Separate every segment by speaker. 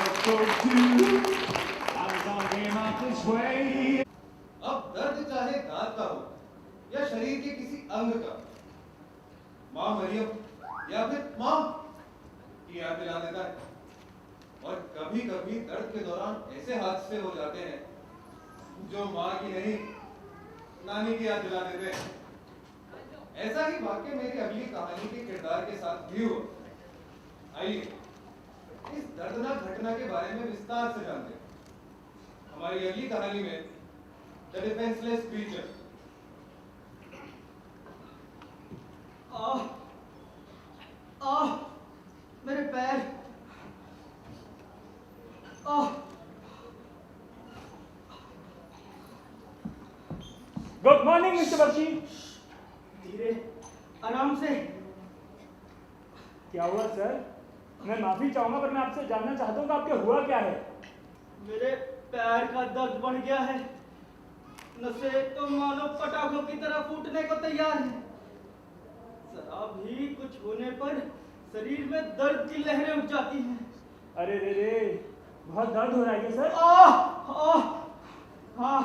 Speaker 1: अब दर्द चाहे दांत का हो या शरीर के किसी अंग का, माँ मरियम या फिर माँ की याद दिला देता है। और कभी कभी दर्द के दौरान ऐसे हादसे हो जाते हैं जो माँ की नहीं नानी की याद दिला देते हैं। ऐसा ही वाक्य मेरी अगली कहानी के किरदार के साथ भी हुआ। आइए इस दर्दनाक घटना के बारे में विस्तार से जानते हैं। हमारी अगली कहानी में द डिफेंसलेस क्रीचर।
Speaker 2: मेरे पैर।
Speaker 3: Good morning mister Bakshi.
Speaker 2: धीरे, आराम से।
Speaker 3: क्या हुआ सर? मैं माफी चाहूंगा पर मैं आपसे जानना चाहता हूँ कि आपके हुआ क्या है?
Speaker 2: मेरे पैर का दर्द बढ़ गया है। नसें तो मानो पटाखों की तरह फूटने को तैयार है। जरा भी कुछ होने पर शरीर में दर्द की लहरें उठ जाती हैं।
Speaker 3: अरे रे रे, बहुत दर्द हो रहा है क्या सर?
Speaker 2: हाँ,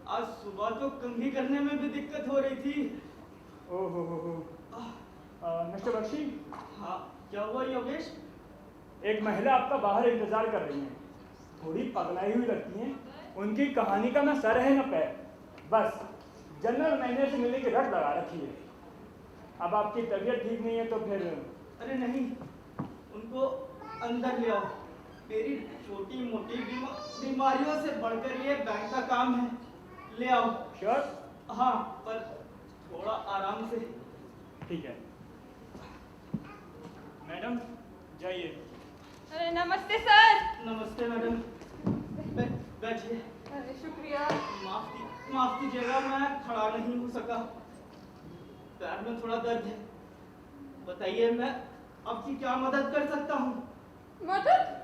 Speaker 2: आज सुबह तो कंघी करने में भी दिक्कत हो रही थी।
Speaker 3: ओहो मिस्टर बख्शी।
Speaker 2: हाँ, क्या हुआ योगेश?
Speaker 3: एक महिला आपका बाहर इंतजार कर रही है। थोड़ी पगलाई हुई लगती हैं। उनकी कहानी का ना सर है ना पैर, बस जनरल मैनेजर से मिलने की रट लगा रखी है। अब आपकी तबीयत ठीक नहीं है तो फिर?
Speaker 2: अरे नहीं, उनको अंदर ले आओ। मेरी छोटी मोटी बीमारियों से बढ़कर ये बैंक का काम है। ले आओ।
Speaker 3: श्योर?
Speaker 2: हाँ, पर थोड़ा आराम से।
Speaker 3: ठीक है मैडम, जाइए।
Speaker 4: अरे नमस्ते सर।
Speaker 2: नमस्ते मैडम, बैठिए।
Speaker 4: अरे शुक्रिया।
Speaker 2: माफ कीजिएगा, मैं खड़ा नहीं हो सका। पैर में थोड़ा दर्द है। बताइए, मैं आपकी क्या मदद कर सकता हूँ?
Speaker 4: मदद?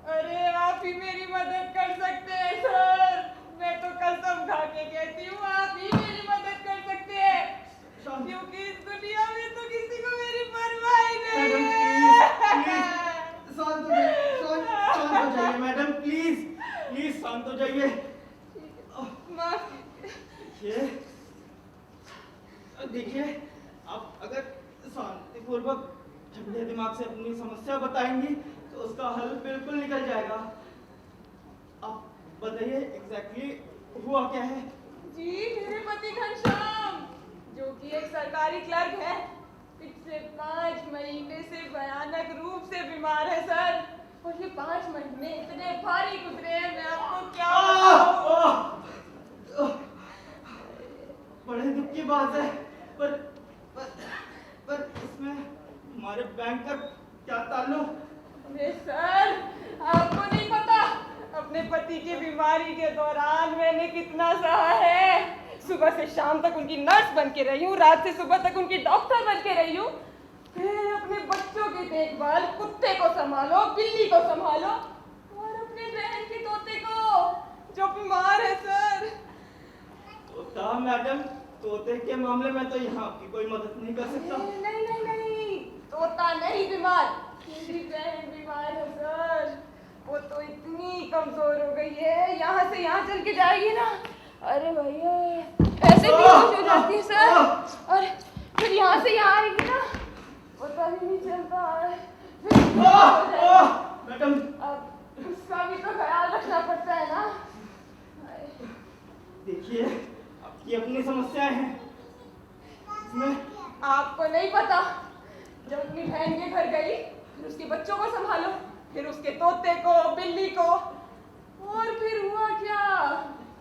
Speaker 4: अरे आप ही मेरी मदद कर सकते हैं सर। मैं तो कसम खा के कहती हूँ, आप ही मेरी मदद कर सकते हैं, क्योंकि इस दुनिया में तो किसी को मेरी परवाह ही नहीं है।
Speaker 2: शांत हो जाइए मैडम, प्लीज शांत हो जाइए। ये देखिए, आप अगर शांतिपूर्वक ठंडे दिमाग से अपनी समस्या बताएंगी तो उसका हल बिल्कुल निकल जाएगा। आप बताइए एग्जैक्टली हुआ क्या है?
Speaker 4: जी, मेरे पति घनश्याम, जो कि एक सरकारी क्लर्क है, पिछले 5 महीने से भयानक रूप से बीमार है सर। और ये 5 महीने इतने भारी गुजरे हैं, मैं आपको क्या बताऊं।
Speaker 2: बड़े दुख की बात है, पर इसमें हमारे बैंक का क्या ताल्लुक?
Speaker 4: अरे सर, आपको नहीं पता अपने पति की बीमारी के दौरान मैंने कितना सहा है। सुबह से शाम तक उनकी नर्स बन के रही हूँ, रात से सुबह तक उनकी डॉक्टर बन के रही हूँ। फिर अपने बच्चों की देखभाल, कुत्ते को संभालो, बिल्ली को संभालो, और अपने बहन के तोते को जो बीमार है सर।
Speaker 2: तोता मैडम, तोते के मामले में तो यहाँ आपकी कोई मदद नहीं कर सकता।
Speaker 4: नहीं, तोता नहीं बीमार, मेरी बहन बीमार है सर। वो तो इतनी कमजोर हो गई है, यहाँ से यहाँ चल के जाएगी ना, अरे भैया ऐसे बेहोश हो जाती है सर। और फिर यहाँ से यहाँ आएगी ना, पता ही नहीं चलता है।
Speaker 2: मैडम,
Speaker 4: अब उसका भी तो ख्याल रखना पड़ता है ना।
Speaker 2: देखिए, आपकी अपनी समस्याएं हैं, इसमें
Speaker 4: आपको नहीं पता, जब अपनी बहन के घर गई, फिर उसके बच्चों को संभालो, फिर उसके तोते को, बिल्ली को, और फिर हुआ क्या,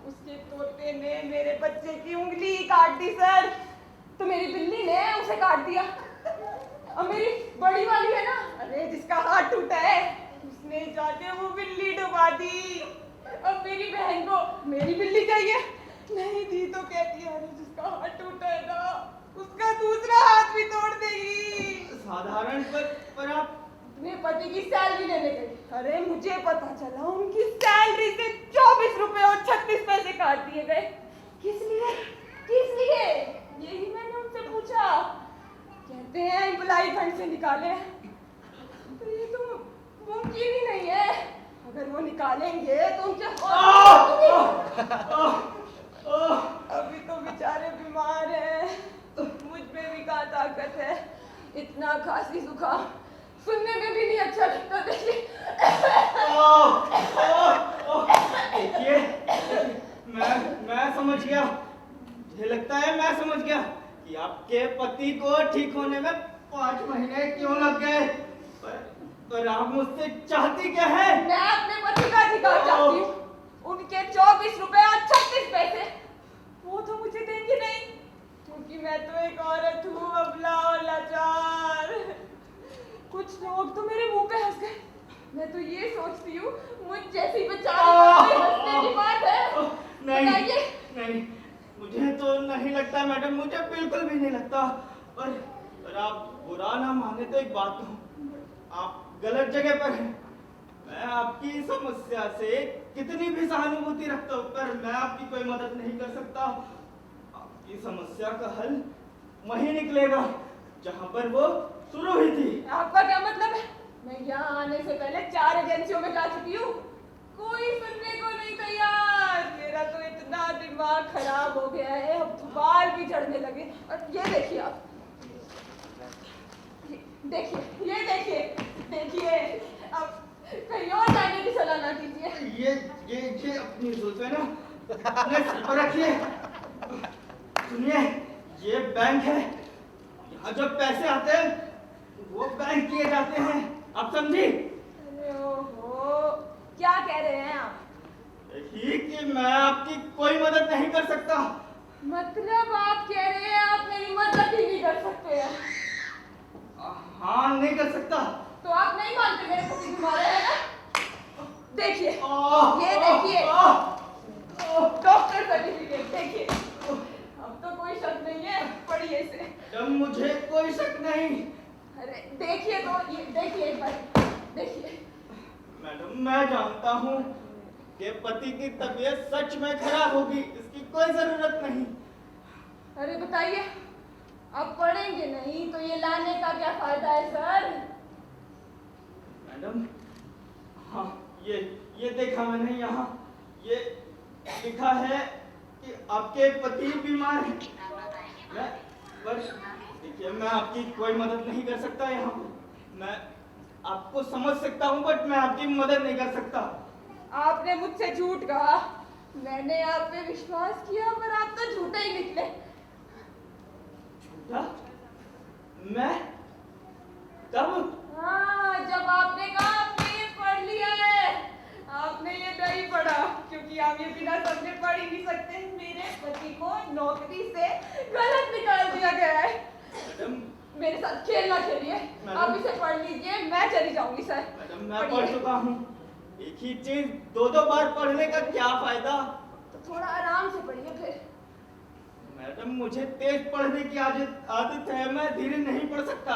Speaker 4: उसके तोते ने मेरे बच्चे की उंगली काट दी सर, तो मेरी बिल्ली ने उसे काट दिया। और मेरी बड़ी वाली है ना, अरे जिसका हाथ टूटा है, उसने जाके वो बिल्ली डुबा दी। अब मेरी बहन को मेरी बिल्ली चाहिए, नहीं दी तो कहती है, अरे जिसका हाथ टूटा है ना, उसका दूसरा हाथ भी तोड़ देगी।
Speaker 2: साधारण पर आप
Speaker 4: अपने पति की सैलरी लेने गई, अरे मुझे पता चला उनकी सैलरी से 24 रुपए और 36 पैसे काट दिए गए। किस लिए? यही मैंने उनसे पूछा। कहते हैं इम्प्लाई फंड से निकाले। तो ये तो मुमकिन ही नहीं है। अगर वो निकालेंगे तो उनके अभी तो बेचारे बीमार हैं। मुझ में भी कहाँ ताकत है। इतना खांसी जुकाम सुनने में भी नहीं अच्छा लगता। देखिए
Speaker 2: मैं समझ गया। मुझे लगता है मैं समझ गया कि आपके पति को ठीक होने में 5 महीने क्यों लग गए। पर आप मुझसे चाहती क्या है?
Speaker 4: मैं अपने पति का अधिकार चाहती हूँ। उनके 24 रुपए और 36 पैसे वो तो मुझे देंगे नहीं, क्योंकि मैं तो एक औरत हूँ, अबला और लाचार। कुछ लोग तो मेरे मुंह पे हंस गए। मैं तो ये सोचती हूँ मुझ जैसी बेचारी हंसने की बात है।
Speaker 2: नहीं, मुझे तो नहीं लगता मैडम, मुझे बिल्कुल भी नहीं लगता। और आप बुरा ना माने तो एक बात कहूँ, आप गलत जगह पर हैं। मैं आपकी समस्या से कितनी भी सहानुभूति रखता हूँ, पर मैं आपकी कोई मदद नहीं कर सकता। आपकी समस्या का हल वहीं निकलेगा जहाँ पर वो शुरू हुई थी।
Speaker 4: आपका क्या मतलब है? मैं यहाँ आने से पहले 4 एजेंसियों में जा चुकी हूँ, कोई सुनने को नहीं तैयार। मेरा तो इतना दिमाग खराब हो गया है, अब तो बाल भी झड़ने लगे। और ये देखिए आप, देखिए अब कहीं और जाने की सलाह ना कीजिए।
Speaker 2: ये अपनी जुल्फे ना अपने सर पर रखिए। सुनिए, ये बैंक है, यहाँ जो पैसे आते हैं वो बैंक किए जाते हैं, आप समझी?
Speaker 4: अरे ओहो, क्या कह रहे हैं आप?
Speaker 2: यही कि मैं आपकी कोई मदद नहीं कर सकता।
Speaker 4: मतलब आप कह रहे हैं आप मेरी मदद ही नहीं कर सकते हैं?
Speaker 2: हाँ, नहीं कर सकता।
Speaker 4: तो आप नहीं मानते मेरे पति बीमार है ना? देखिए, ये देखिए डॉक्टर सर्टिफिकेट देखिए। अब तो कोई शक नहीं है, पढ़िए इसे।
Speaker 2: जब मुझे कोई शक नहीं।
Speaker 4: अरे देखिए तो, ये देखिए एक बार देखिए।
Speaker 2: मैडम, मैं जानता हूँ कि पति की तबीयत सच में खराब होगी, इसकी कोई जरूरत नहीं।
Speaker 4: अरे बताइए, आप पढ़ेंगे नहीं तो ये लाने का क्या फायदा है सर?
Speaker 2: मैडम, हाँ, ये देखा मैंने यहाँ, ये लिखा है कि आपके पति बीमार हैं। देखिए, मैं आपकी कोई मदद नहीं कर सकता यहाँ पे। मैं आपको समझ सकता हूँ, बट मैं आपकी मदद नहीं कर सकता।
Speaker 4: आपने मुझसे झूठ कहा, मैंने आप पे विश्वास किया, पर आप तो झूठे ही निकले।
Speaker 2: झूठा? मैं? कब?
Speaker 4: हाँ, जब आपने कहा आपने ये पढ़ लिया है। आपने ये नहीं पढ़ा, क्योंकि आप ये बिना समझे पढ़ ही नहीं सकते। मेरे पति को नौकरी से गलत निकाल दिया गया है।
Speaker 2: मैडम,
Speaker 4: मेरे साथ खेल ना खेलिए, आप इसे पढ़ लीजिए, मैं चली जाऊंगी सर।
Speaker 2: मैडम, मैं पढ़ चुका हूँ। एक ही चीज 2-2 बार पढ़ने का क्या फायदा?
Speaker 4: तो थोड़ा आराम से पढ़िए फिर।
Speaker 2: मैडम, मुझे तेज पढ़ने की आदत है, मैं धीरे नहीं पढ़ सकता।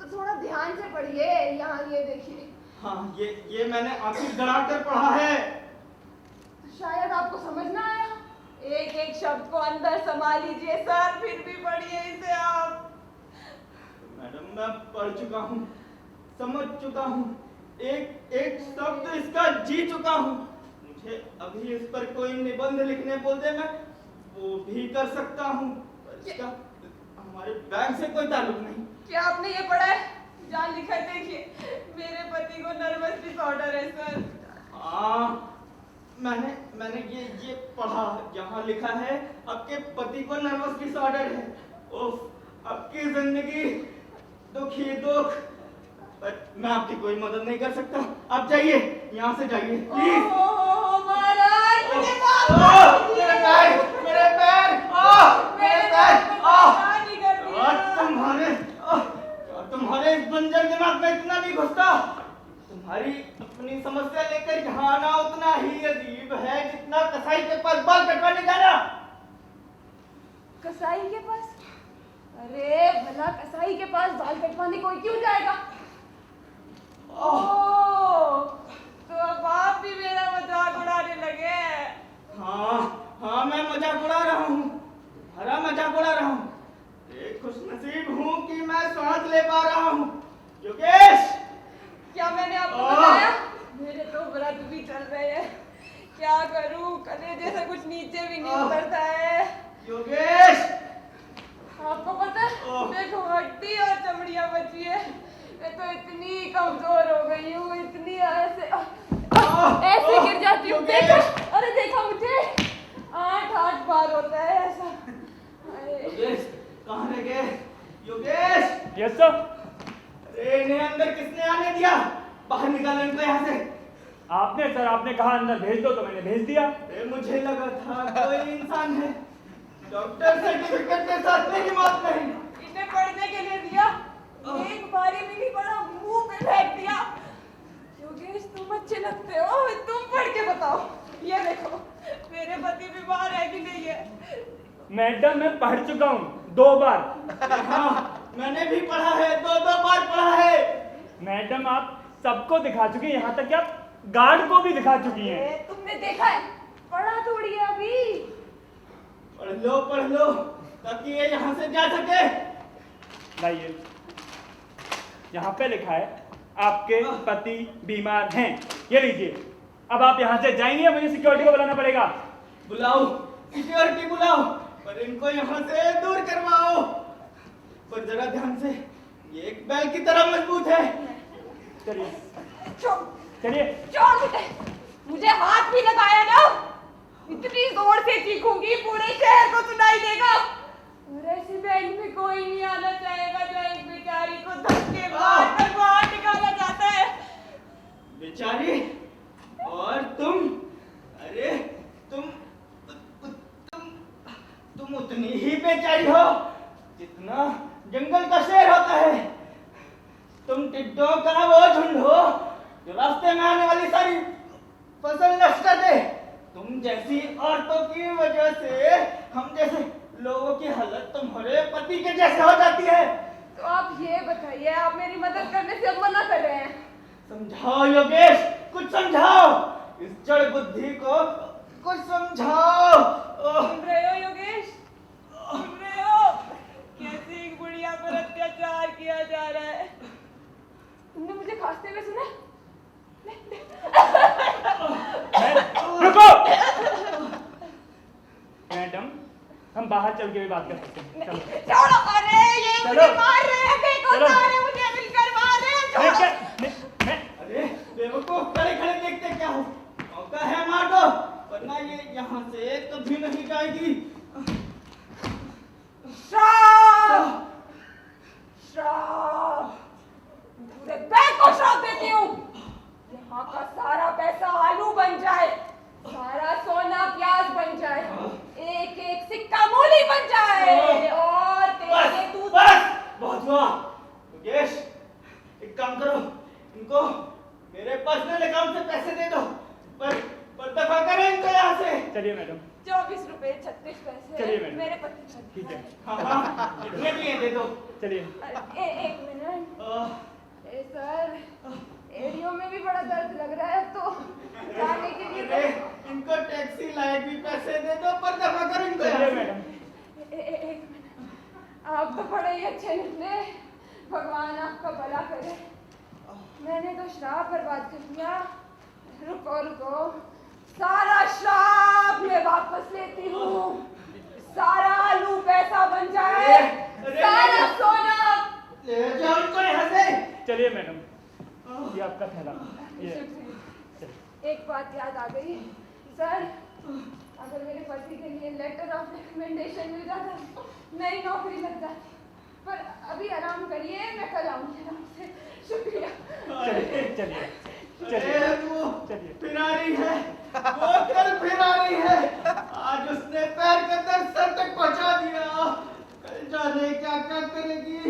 Speaker 4: तो थोड़ा ध्यान से पढ़िए। यहाँ ये देखिए।
Speaker 2: हाँ, ये मैंने आंखें गड़ा कर पढ़ा है।
Speaker 4: तो शायद आपको समझ ना आया। एक एक शब्द को अंदर समा लीजिए सर, फिर भी पढ़िए इसे आप।
Speaker 2: मैडम, मैं पढ़ चुका हूँ, समझ चुका हूँ, एक एक शब्द इसका जी चुका हूँ। मुझे अभी इस पर कोई निबंध लिखने बोल दे, मैं वो भी कर सकता हूँ। इसका हमारे बैंक से कोई ताल्लुक नहीं।
Speaker 4: क्या आपने ये पढ़ा है? जहाँ लिखा है देखिए, मेरे पति को नर्वस डिसऑर्डर है सर।
Speaker 2: हाँ, मैंने ये पढ़ा, जहाँ लिखा है आपके पति को नर्वस डिसऑर्डर है। ओह, आपकी जिंदगी दुख ही दुख। पर मैं आपकी कोई मदद नहीं कर सकता। आप जाइए, यहाँ से जाइए प्लीज।
Speaker 4: महाराज, मुझे माफ
Speaker 2: मेरे
Speaker 4: कीजिए।
Speaker 2: पैर, मेरे पैर, मेरे पैर। तुम्हारे इस बंजर दिमाग में इतना नहीं घुसता। तुम्हारी अपनी समस्या लेकर यहाँ आना उतना ही अजीब है जितना कसाई के पास बाल कटवाने जाना।
Speaker 4: कसाई के पास? अरे भला कसाई के पास बाल कटवाने कोई क्यों जाएगा? ओह, तो अब आप भी मेरा मजाक उड़ाने लगे।
Speaker 2: हाँ, मैं मजाक उड़ा रहा हूँ, हरा मजाक उड़ा रहा हूँ। एक खुशनसीब हूँ कि मैं सांस ले पा रहा हूँ। योगेश,
Speaker 4: क्या मैंने आपको ऐसे गिर जाती हूँ। देखा, अरे देखा मुझे 8 बार होता है ऐसा।
Speaker 2: योगेश, कहाँ रह गए? योगेश!
Speaker 3: Yes sir.
Speaker 2: अरे इन्हें अंदर किसने आने दिया? बाहर निकालो इनको यहाँ से।
Speaker 3: आपने सर, आपने कहा अंदर भेज दो तो मैंने भेज दिया।
Speaker 2: अरे मुझे लगा था कोई इंसान है। डॉक्टर सर्टिफिकेट के साथ मेरी मौत नहीं।
Speaker 4: इन्हें पढ़ने के लिए दिया, एक बारी भी नहीं पढ़ा, मुंह पे फेंक दिया। योगेश तुम अच्छे लगते हो, तुम पढ़ के बताओ। ये देखो मेरे पति बीमार है कि नहीं है।
Speaker 3: मैडम मैं पढ़ चुका हूँ 2 बार।
Speaker 2: हाँ, मैंने भी पढ़ा है, 2 बार पढ़ा है।
Speaker 3: मैडम आप सबको दिखा चुकी हैं, यहाँ तक कि आप गार्ड को भी दिखा चुकी हैं।
Speaker 4: तुमने देखा है, पढ़ा थोड़ी है अभी।
Speaker 2: पढ़ लो ताकि ये यहाँ से जा सके।
Speaker 3: लाइए, यहाँ पे लिखा है आपके पति बीमार हैं। ये लीजिए, अब आप यहाँ से जाएंगे, मुझे सिक्योरिटी को बुलाना पड़ेगा।
Speaker 2: बुलाओ, सिक्योरिटी बुलाओं, पर इनको यहाँ से दूर करवाओ। पर जरा ध्यान से, ये एक बैल की तरह मजबूत है।
Speaker 3: चलिए
Speaker 4: छोड़
Speaker 3: चलिए।
Speaker 4: मुझे, मुझे हाथ भी लगाया ना, इतनी जोर से चीखूंगी पूरे शहर को सुनाई देगा। और ऐसी बैंक में कोई नहीं आना चाहेगा जो एक बेचारी को धक्के मार कर बाहर निकाला जाता है।
Speaker 2: बेचारी? और तुम? अरे तुम उतनी ही बेचारी हो जितना जंगल का शेर होता है। तुम टिड्डों का वो झुंड हो जो रास्ते में आने वाली सारी फसल नष्ट कर दे। तुम जैसी औरतों की वजह से हम जैसे लोगों की हालत तुम्हारे पति के जैसे हो जाती है।
Speaker 4: तो आप ये बताइए, आप मेरी मदद करने से अब मना कर रहे हैं?
Speaker 2: समझाओ योगेश, कुछ समझाओ। इस जड़ बुद्धि को कुछ समझाओ।
Speaker 4: सुन रहे हो योगेश, सुन रहे हो कैसे एक बुढ़िया पर अत्याचार किया जा रहा है? तुमने मुझे खांसते हुए सुना?
Speaker 3: रुको मैडम, हम बाहर चल के भी बात कर सकते हैं। चलो
Speaker 4: छोड़ो। अरे ये
Speaker 3: चलो।
Speaker 4: मुझे मार रहे हैं, देखो
Speaker 3: चलो।
Speaker 4: सारे मुझे मिलकर मार रहे हैं। छोड़ो।
Speaker 2: अरे बेवकूफ, खड़े खड़े देखते क्या हो? मौका है मार दो, वरना ये यहाँ से कभी नहीं जाएगी।
Speaker 4: श्राप, श्राप, पूरे बैंक को श्राप देती हूँ। यहाँ का सारा पैसा आलू बन जाए, सारा सोना प्याज बन जाए, एक एक सिक्का मूली बन जाए, और तेरे
Speaker 2: बस,
Speaker 4: दूध।
Speaker 2: बस, बहुत हुआ। योगेश, एक काम करो, इनको मेरे पर्सनल अकाउंट से पैसे दे दो, पर दफा करें इनको यहाँ से।
Speaker 3: चलिए मैडम।
Speaker 4: 24 रुपए 36 पैसे
Speaker 3: चलिए मैडम।
Speaker 4: मेरे पति का।
Speaker 3: ठीक है।
Speaker 2: हाँ, इतने भी हैं, दे दो।
Speaker 3: चलिए।
Speaker 4: एक मिनट। सर, एड़ियों में भी बड़ा दर्द लग रहा है, तो जाने के लिए
Speaker 2: अरे इनको टैक्सी लायक भी पैसे दे दो, पर दफा करो इनको यहाँ
Speaker 3: चलिए
Speaker 2: से।
Speaker 3: मैडम।
Speaker 4: एक मिनट। आप तो बड़े ही अच्छे निकले, भगवान आपका भला करे। मैंने तो श्राप बर्बाद कर दिया। रुको रुको, सारा श्राप मैं वापस लेती हूँ। सारा आलू पैसा बन जाए, सारा सोना।
Speaker 2: ले जाओ इनको यहाँ से।
Speaker 3: चलिए मैडम, ये आपका थैला। ये
Speaker 4: एक बात याद आ गई सर, अगर मेरे पति के लिए लेटर ऑफ रिकमेंडेशन मिल जाता, नई नौकरी लग जाती। पर अभी आराम करिए, मैं कल आऊंगी आराम से। शुक्रिया।
Speaker 3: चलिए चलिए
Speaker 2: अरे वो
Speaker 3: चलिए।
Speaker 2: फिर आ रही है, वो कल फिर आ रही है। आज उसने पैर का दर्द सर तक पहुंचा दिया, कल जाने क्या क्या करेगी।